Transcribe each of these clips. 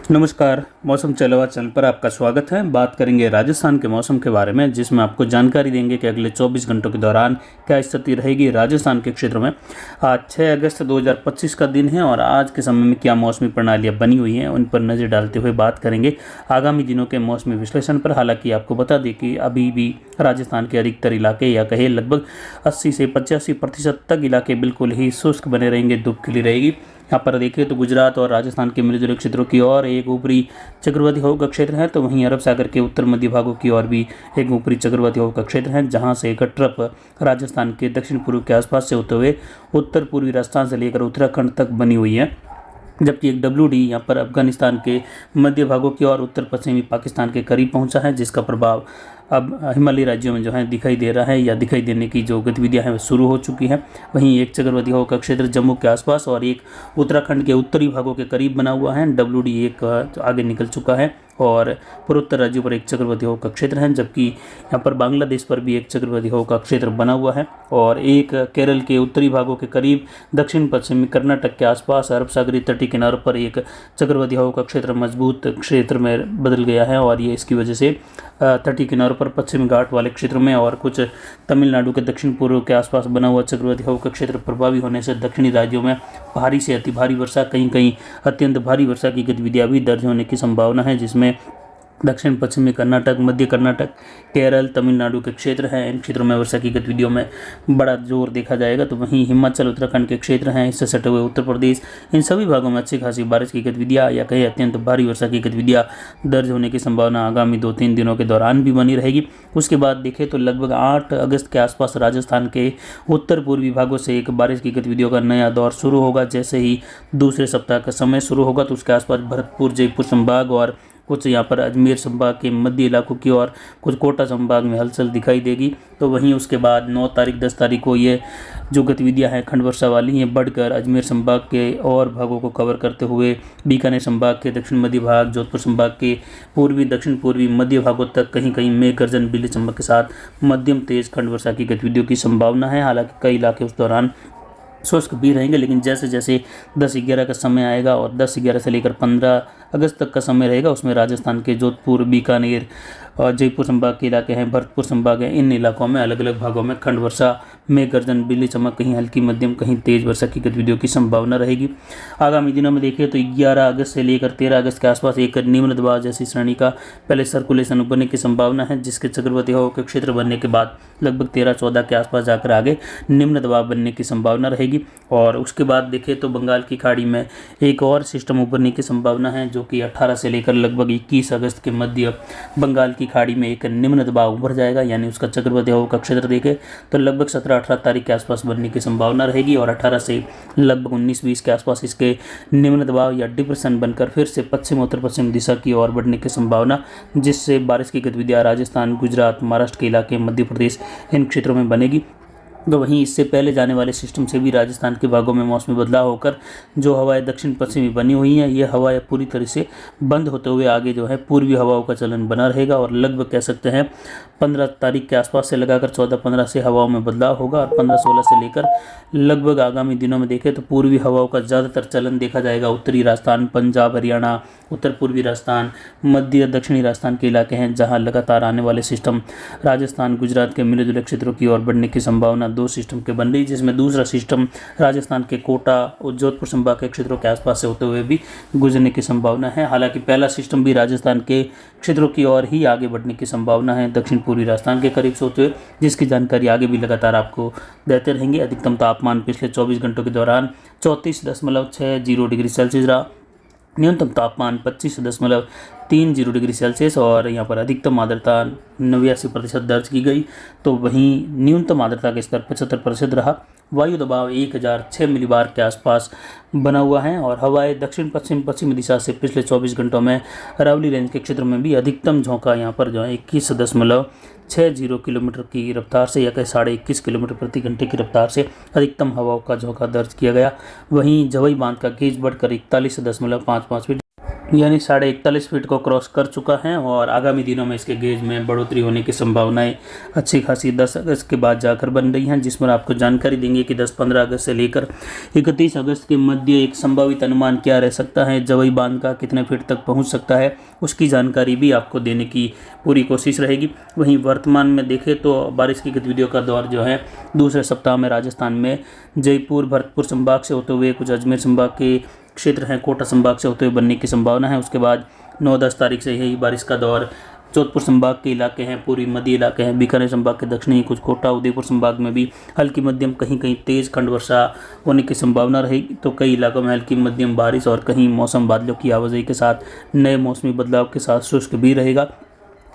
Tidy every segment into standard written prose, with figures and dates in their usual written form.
नमस्कार। मौसम चलवा चैनल पर आपका स्वागत है। बात करेंगे राजस्थान के मौसम के बारे में, जिसमें आपको जानकारी देंगे कि अगले 24 घंटों के दौरान क्या स्थिति रहेगी राजस्थान के क्षेत्र में। आज 6 अगस्त 2025 का दिन है और आज के समय में क्या मौसमी प्रणालियां बनी हुई हैं उन पर नज़र डालते हुए बात करेंगे आगामी दिनों के मौसमी विश्लेषण पर। हालांकि आपको बता दें कि अभी भी राजस्थान के अधिकतर इलाके या कहे लगभग 80 से 85% तक इलाके बिल्कुल ही शुष्क बने रहेंगे, धूप खिली रहेगी। यहाँ पर देखिए तो गुजरात और राजस्थान के मिले जुले क्षेत्रों की ओर एक ऊपरी चक्रवाती हवा का क्षेत्र है, तो वहीं अरब सागर के उत्तर मध्य भागों की ओर भी एक ऊपरी चक्रवाती हवा का क्षेत्र है, जहां से एक ट्रफ राजस्थान के दक्षिण पूर्व के आसपास से होते हुए उत्तर पूर्वी राजस्थान से लेकर उत्तराखंड तक बनी हुई है। जबकि एक WD यहाँ पर अफगानिस्तान के मध्य भागों की ओर उत्तर पश्चिमी पाकिस्तान के करीब पहुंचा है, जिसका प्रभाव अब हिमालयी राज्यों में जो है दिखाई दे रहा है या दिखाई देने की जो गतिविधियां हैं वो शुरू हो चुकी हैं। वहीं एक चक्रवाती हवा का क्षेत्र जम्मू के आसपास और एक उत्तराखंड के उत्तरी भागों के करीब बना हुआ है। WD एक आगे निकल चुका है और पूर्वोत्तर राज्यों पर एक चक्रवाती हवा का क्षेत्र है, जबकि यहाँ पर बांग्लादेश पर भी एक चक्रवाती हवा का क्षेत्र बना हुआ है और एक केरल के उत्तरी भागों के करीब दक्षिण पश्चिमी कर्नाटक के आसपास अरब सागरीय तटीय किनारों पर एक चक्रवाती हवा का क्षेत्र मजबूत क्षेत्र में बदल गया है और ये इसकी वजह से तटीय किनारों पर पश्चिमी घाट वाले क्षेत्रों में और कुछ तमिलनाडु के दक्षिण पूर्व के आसपास बना हुआ चक्रवाती हवा का क्षेत्र प्रभावी होने से दक्षिणी राज्यों में भारी से अति भारी वर्षा, कहीं कहीं अत्यंत भारी वर्षा की गतिविधियां भी दर्ज होने की संभावना है, जिसमें दक्षिण पश्चिमी कर्नाटक, मध्य कर्नाटक, केरल, तमिलनाडु के क्षेत्र हैं। इन क्षेत्रों में वर्षा की गतिविधियों में बड़ा जोर देखा जाएगा। तो वहीं हिमाचल, उत्तराखंड के क्षेत्र हैं, इससे सटे हुए उत्तर प्रदेश, इन सभी भागों में अच्छी खासी बारिश की गतिविधियां या कहीं अत्यंत भारी वर्षा की गतिविधियां दर्ज होने की संभावना आगामी 2-3 दिनों के दौरान भी बनी रहेगी। उसके बाद देखें तो लगभग 8 अगस्त के आसपास राजस्थान के उत्तर पूर्वी भागों से एक बारिश की गतिविधियों का नया दौर शुरू होगा। जैसे ही दूसरे सप्ताह का समय शुरू होगा तो उसके आसपास भरतपुर, जयपुर संभाग और कुछ यहाँ पर अजमेर संभाग के मध्य इलाकों की और कुछ कोटा संभाग में हलचल दिखाई देगी। तो वहीं उसके बाद 9 तारीख 10 तारीख को ये जो गतिविधियां हैं खंड वर्षा वाली, ये बढ़कर अजमेर संभाग के और भागों को कवर करते हुए बीकानेर संभाग के दक्षिण मध्य भाग, जोधपुर संभाग के पूर्वी, दक्षिण पूर्वी, मध्य भागों तक कहीं कहीं मेघ गर्जन, बिजली चमक के साथ मध्यम तेज खंड वर्षा की गतिविधियों की संभावना है। हालांकि कई इलाके उस दौरान शुष्क भी रहेंगे, लेकिन जैसे जैसे 10-11 का समय आएगा और 10-11 से लेकर 15 अगस्त तक का समय रहेगा, उसमें राजस्थान के जोधपुर, बीकानेर और जयपुर संभाग के इलाके हैं, भरतपुर संभाग है, इन इलाकों में अलग अलग भागों में खंड वर्षा, मेघ गर्जन, बिजली चमक, कहीं हल्की मध्यम कहीं तेज वर्षा की गतिविधियों की संभावना रहेगी। आगामी दिनों में देखिए तो 11 अगस्त से लेकर 13 अगस्त के आसपास एक निम्न दबाव जैसी श्रेणी का पहले सर्कुलेशन बनने की संभावना है, जिसके चक्रवाती हवा के क्षेत्र बनने के बाद लगभग 13-14 के आसपास जाकर आगे निम्न दबाव बनने की संभावना रहेगी। और उसके बाद देखें तो बंगाल की खाड़ी में एक और सिस्टम उभरने की संभावना है, जो कि 18 से लेकर लगभग 21 अगस्त के मध्य बंगाल की खाड़ी में एक निम्न दबाव उभर जाएगा, यानी उसका चक्रवाती हवा का क्षेत्र देखें तो लगभग 17-18 तारीख के आसपास बनने की संभावना रहेगी और 18 से लगभग 19-20 के आसपास इसके निम्न दबाव या डिप्रेशन बनकर फिर से पश्चिम उत्तर पश्चिम दिशा की ओर बढ़ने की संभावना, जिससे बारिश की गतिविधियां राजस्थान, गुजरात, महाराष्ट्र के इलाके, मध्य प्रदेश, इन क्षेत्रों में बनेगी। तो वहीं इससे पहले जाने वाले सिस्टम से भी राजस्थान के भागों में मौसमी बदलाव होकर जो हवाएं दक्षिण पश्चिमी बनी हुई हैं, ये हवाएं पूरी तरह से बंद होते हुए आगे जो है पूर्वी हवाओं का चलन बना रहेगा और लगभग कह सकते हैं 15 तारीख के आसपास से लगाकर 14-15 से हवाओं में बदलाव होगा और 15-16 से लेकर लगभग आगामी दिनों में देखें तो पूर्वी हवाओं का ज़्यादातर चलन देखा जाएगा। उत्तरी राजस्थान, पंजाब, हरियाणा, उत्तर पूर्वी राजस्थान, मध्य दक्षिणी राजस्थान के इलाके हैं, जहाँ लगातार आने वाले सिस्टम राजस्थान, गुजरात के मिले जुले क्षेत्रों की ओर बढ़ने की संभावना 2 सिस्टम के बन रही, जिसमें दूसरा सिस्टम राजस्थान के कोटा और जोधपुर संभाग के क्षेत्रों के आसपास से होते हुए भी गुजरने की संभावना है। हालांकि पहला सिस्टम भी राजस्थान के क्षेत्रों की ओर ही आगे बढ़ने की संभावना है, दक्षिण पूर्वी राजस्थान के करीब से होते हुए, जिसकी जानकारी आगे भी लगातार आपको देते रहेंगे। अधिकतम तापमान पिछले 24 घंटों के दौरान 34.60 डिग्री सेल्सियस रहा, न्यूनतम तापमान 25.30 डिग्री सेल्सियस और यहाँ पर अधिकतम आर्द्रता 89% दर्ज की गई। तो वहीं न्यूनतम आर्द्रता का स्तर 75% रहा। वायु दबाव 1006 मिलीबार के आसपास बना हुआ है और हवाएं दक्षिण पश्चिम पश्चिमी दिशा से पिछले 24 घंटों में अरावली रेंज के क्षेत्र में भी अधिकतम झोंका यहाँ पर जो है 21.60 किलोमीटर की रफ्तार से या कहीं 21.5 किलोमीटर प्रति घंटे की रफ्तार से अधिकतम हवाओं का झोंका दर्ज किया गया। वहीं जवई बांध का गेज बढ़कर 41.55 फीट यानी 41.5 फीट को क्रॉस कर चुका है और आगामी दिनों में इसके गेज में बढ़ोतरी होने की संभावनाएं अच्छी खासी 10 अगस्त के बाद जाकर बन रही हैं, जिस पर आपको जानकारी देंगे कि 10-15 अगस्त से लेकर 31 अगस्त के मध्य एक संभावित अनुमान क्या रह सकता है, जवई बांध का कितने फीट तक पहुंच सकता है, उसकी जानकारी भी आपको देने की पूरी कोशिश रहेगी। वहीं वर्तमान में देखें तो बारिश की गतिविधियों का दौर जो है दूसरे सप्ताह में राजस्थान में जयपुर भरतपुर संभाग से होते हुए कुछ अजमेर संभाग के क्षेत्र हैं, कोटा संभाग से होते हुए बनने की संभावना है। उसके बाद 9-10 तारीख से यही बारिश का दौर जोधपुर संभाग के इलाके हैं, पूर्वी मध्य इलाके हैं, बीकानेर संभाग के दक्षिणी कुछ कोटा उदयपुर संभाग में भी हल्की मध्यम कहीं कहीं तेज खंड वर्षा होने की संभावना रहेगी। तो कई इलाकों में हल्की मध्यम बारिश और कहीं मौसम बादलों की आवाजाही के साथ नए मौसमी बदलाव के साथ शुष्क भी रहेगा।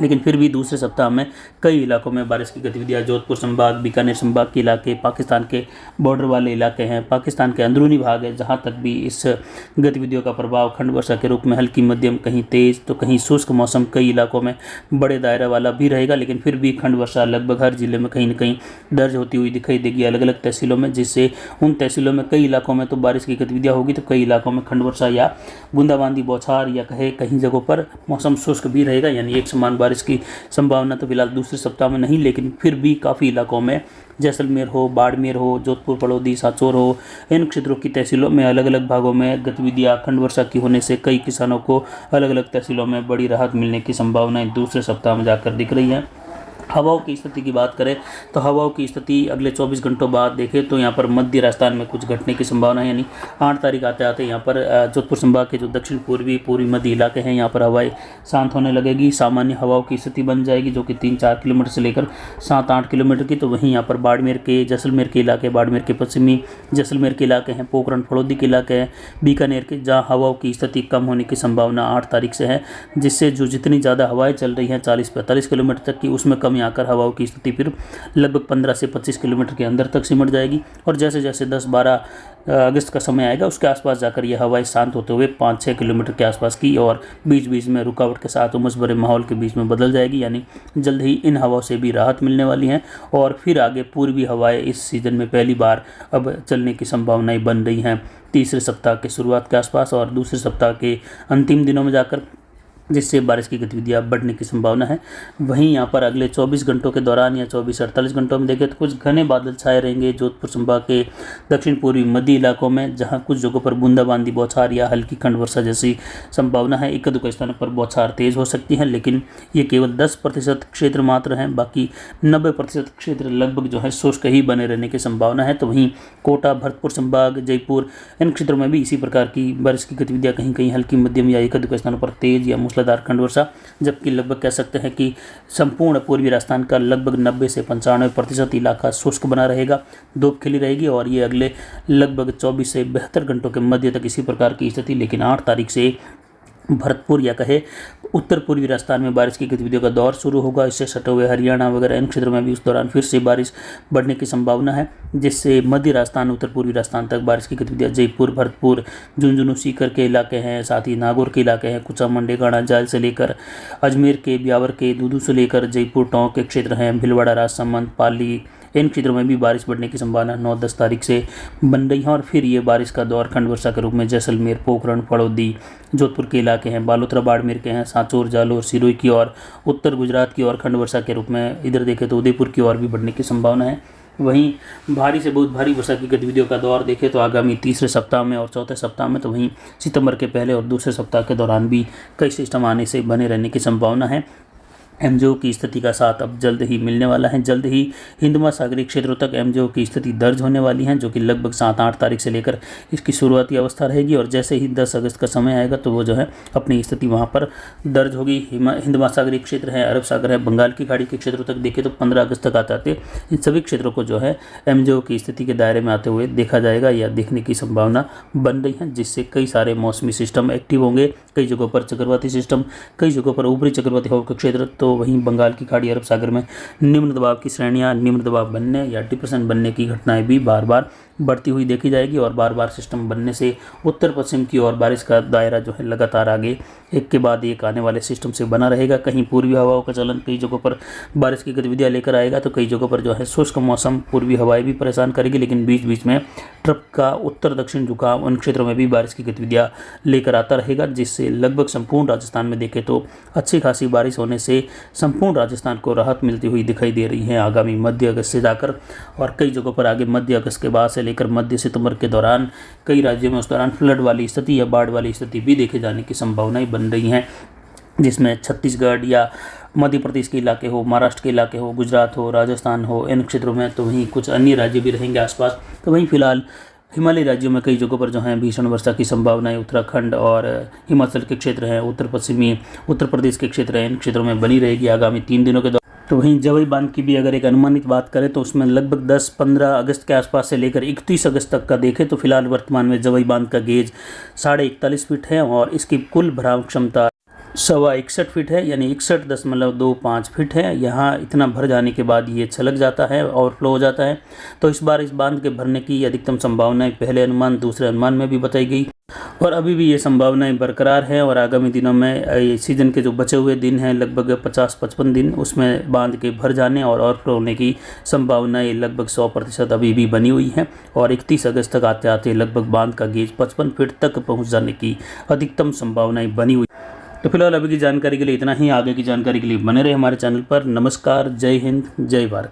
लेकिन फिर भी दूसरे सप्ताह में कई इलाकों में बारिश की गतिविधियां जोधपुर संभाग, बीकानेर संभाग के इलाके, पाकिस्तान के बॉर्डर वाले इलाके हैं, पाकिस्तान के अंदरूनी भाग है, जहां तक भी इस गतिविधियों का प्रभाव खंड वर्षा के रूप में हल्की मध्यम कहीं तेज तो कहीं शुष्क मौसम कई इलाकों में बड़े दायरा वाला भी रहेगा। लेकिन फिर भी खंड वर्षा लगभग हर जिले में कहीं न कहीं दर्ज होती हुई दिखाई देगी अलग अलग तहसीलों में, जिससे उन तहसीलों में कई इलाकों में तो बारिश की गतिविधियाँ होगी तो कई इलाकों में खंड वर्षा या बूंदाबांदी बौछार या कहे कहीं जगहों पर मौसम शुष्क भी रहेगा। यानी एक समान बारिश की संभावना तो फिलहाल दूसरे सप्ताह में नहीं, लेकिन फिर भी काफ़ी इलाकों में जैसलमेर हो, बाड़मेर हो, जोधपुर, पड़ौदी, सांचौर हो, इन क्षेत्रों की तहसीलों में अलग अलग भागों में गतिविधियां खंड वर्षा की होने से कई किसानों को अलग अलग तहसीलों में बड़ी राहत मिलने की संभावनाएं दूसरे सप्ताह में जाकर दिख रही हैं। हवाओं की स्थिति की बात करें तो हवाओं की स्थिति अगले 24 घंटों बाद देखें तो यहाँ पर मध्य राजस्थान में कुछ घटने की संभावना है। यानी 8 तारीख आते आते यहाँ पर जोधपुर संभाग के जो दक्षिण पूर्वी मध्य इलाके हैं यहाँ पर हवाएं शांत होने लगेगी, सामान्य हवाओं की स्थिति बन जाएगी जो कि 3-4 किलोमीटर से लेकर 7-8 किलोमीटर की। तो वहीं यहाँ पर बाड़मेर के, जैसलमेर के इलाके, बाड़मेर के पश्चिमी जैसलमेर के इलाके हैं, पोखरण फड़ौदी के इलाके हैं, बीकानेर के, जहाँ हवाओं की स्थिति कम होने की संभावना 8 तारीख से है, जिससे जो जितनी ज़्यादा हवाएं चल रही हैं 40-45 किलोमीटर तक की, उसमें कमी आकर हवाओं की स्थिति फिर लगभग 15 से 25 किलोमीटर के अंदर तक सिमट जाएगी। और जैसे जैसे 10-12 अगस्त का समय आएगा उसके आसपास जाकर ये हवाएं शांत होते हुए 5-6 किलोमीटर के आसपास की और बीच बीच में रुकावट के साथ उमस भरे माहौल के बीच में बदल जाएगी। यानी जल्द ही इन हवाओं से भी राहत मिलने वाली है और फिर आगे पूर्वी हवाएं इस सीजन में पहली बार अब चलने की संभावनाएं बन रही हैं तीसरे सप्ताह के शुरुआत के आसपास और दूसरे सप्ताह के अंतिम दिनों में जाकर, जिससे बारिश की गतिविधियां बढ़ने की संभावना है। वहीं यहाँ पर अगले 24 घंटों के दौरान या 24-48 घंटों में देखें तो कुछ घने बादल छाए रहेंगे जोधपुर संभाग के दक्षिण पूर्वी मध्य इलाकों में, जहां कुछ जगहों पर बूंदाबांदी बौछार या हल्की खंड वर्षा जैसी संभावना है। एक दो स्थानों पर बौछार तेज हो सकती है, लेकिन ये केवल 10% क्षेत्र मात्र हैं, बाकी 90% क्षेत्र लगभग जो है शुष्क ही बने रहने की संभावना है। तो वहीं कोटा, भरतपुर संभाग, जयपुर, इन क्षेत्रों में भी इसी प्रकार की बारिश की गतिविधियाँ कहीं कहीं हल्की मध्यम या एक दो स्थानों पर तेज या मूसलाधार खंड वर्षा, जबकि लगभग कह सकते हैं कि संपूर्ण पूर्वी राजस्थान का लगभग 90 से 95% इलाका शुष्क बना रहेगा, धूप खिली रहेगी और ये अगले लगभग 24 से 72 घंटों के मध्य तक इसी प्रकार की स्थिति। लेकिन 8 तारीख से भरतपुर या कहे उत्तर पूर्वी राजस्थान में बारिश की गतिविधियों का दौर शुरू होगा। इससे सटे हुए हरियाणा वगैरह इन क्षेत्रों में भी उस दौरान फिर से बारिश बढ़ने की संभावना है, जिससे मध्य राजस्थान, उत्तर पूर्वी राजस्थान तक बारिश की गतिविधियां जयपुर, भरतपुर, झुंझुनू, सीकर के इलाके हैं, साथ ही नागौर के इलाके हैं, कुचामन, डेगाना, जायल से लेकर अजमेर के, ब्यावर के, दूदू से लेकर जयपुर टोंक के क्षेत्र हैं, भीलवाड़ा, राजसमंद, पाली, इन क्षेत्रों में भी बारिश बढ़ने की संभावना 9-10 तारीख से बन रही है। और फिर ये बारिश का दौर खंड वर्षा के रूप में जैसलमेर, पोखरण, फड़ौदी, जोधपुर के इलाके हैं, बालोतरा, बाड़मेर के हैं, सांचौर, जालोर, सिरोही की और उत्तर गुजरात की और खंड वर्षा के रूप में इधर देखें तो उदयपुर की ओर भी बढ़ने की संभावना है। वहीं भारी से बहुत भारी वर्षा की गतिविधियों का दौर देखें तो आगामी तीसरे सप्ताह में और चौथे सप्ताह में, तो वहीं सितंबर के पहले और दूसरे सप्ताह के दौरान भी कई सिस्टम आने से बने रहने की संभावना है। एमजेओ की स्थिति का साथ अब जल्द ही मिलने वाला है। जल्द ही हिंद महासागरीय क्षेत्रों तक एमजेओ की स्थिति दर्ज होने वाली है, जो कि लगभग 7-8 तारीख से लेकर इसकी शुरुआती अवस्था रहेगी और जैसे ही 10 अगस्त का समय आएगा तो वो जो है अपनी स्थिति वहाँ पर दर्ज होगी। हिंद महासागरीय क्षेत्र है, अरब सागर है, बंगाल की खाड़ी के क्षेत्रों तक देखें तो 15 अगस्त तक आते इन सभी क्षेत्रों को जो है एमजेओ की स्थिति के दायरे में आते हुए देखा जाएगा या देखने की संभावना बन रही है, जिससे कई सारे मौसमी सिस्टम एक्टिव होंगे। कई जगहों पर चक्रवाती सिस्टम, कई जगहों पर ऊपरी चक्रवाती हवा का क्षेत्र, तो वहीं बंगाल की खाड़ी, अरब सागर में निम्न दबाव की श्रेणियां, निम्न दबाव बनने या डिप्रेशन बनने की घटनाएं भी बार बार बढ़ती हुई देखी जाएगी और बार बार सिस्टम बनने से उत्तर पश्चिम की ओर बारिश का दायरा जो है लगातार आगे एक के बाद एक आने वाले सिस्टम से बना रहेगा। कहीं पूर्वी हवाओं का चलन कई जगहों पर बारिश की गतिविधियां लेकर आएगा, तो कई जगहों पर जो है शुष्क मौसम, पूर्वी हवाएं भी परेशान करेगी, लेकिन बीच बीच में ट्रफ का उत्तर दक्षिण झुकाव उन क्षेत्रों में भी बारिश की गतिविधियां लेकर आता रहेगा, जिससे लगभग संपूर्ण राजस्थान में देखें तो अच्छी खासी बारिश होने से संपूर्ण राजस्थान को राहत मिलती हुई दिखाई दे रही है आगामी मध्य अगस्त से जाकर। और कई जगहों पर आगे मध्य अगस्त के बाद से लेकर मध्य सितंबर के दौरान कई राज्यों में उस दौरान फ्लड वाली स्थिति या बाढ़ वाली स्थिति भी देखे जाने की संभावनाएं बन रही हैं, जिसमें छत्तीसगढ़ या मध्य प्रदेश के इलाके हो, महाराष्ट्र के इलाके हो, गुजरात हो, राजस्थान हो, इन क्षेत्रों में, तो वहीं कुछ अन्य राज्य भी रहेंगे आसपास। तो वहीं फिलहाल हिमालयी राज्यों में कई जगहों पर जो है भीषण वर्षा की संभावनाएं उत्तराखंड और हिमाचल के क्षेत्र हैं, उत्तर पश्चिमी उत्तर प्रदेश के क्षेत्र हैं, इन क्षेत्रों में बनी रहेगी आगामी 3 दिनों के दौरान। तो वहीं जवई बांध की भी अगर एक अनुमानित बात करें तो उसमें लगभग 10-15 अगस्त के आसपास से लेकर 31 अगस्त तक का देखें तो फिलहाल वर्तमान में जवई बांध का गेज 41.5 फीट है और इसकी कुल भराव क्षमता 61 फीट है, यानी 61.25 फीट है। यहाँ इतना भर जाने के बाद ये छलक जाता है, ओवरफ्लो हो जाता है। तो इस बार इस बांध के भरने की अधिकतम संभावनाएं पहले अनुमान, दूसरे अनुमान में भी बताई गई और अभी भी ये संभावनाएं बरकरार है। और आगामी दिनों में सीजन के जो बचे हुए दिन हैं लगभग 50-55 दिन, उसमें बांध के भर जाने और ओवरफ्लो होने की संभावनाएं लगभग 100% अभी भी बनी हुई हैं। और 31 अगस्त तक आते आते लगभग बांध का गेज 55 फीट तक पहुँच जाने की अधिकतम संभावनाएं बनी हुई। तो फिलहाल अभी की जानकारी के लिए इतना ही। आगे की जानकारी के लिए बने रहे हमारे चैनल पर। नमस्कार, जय हिंद, जय भारत।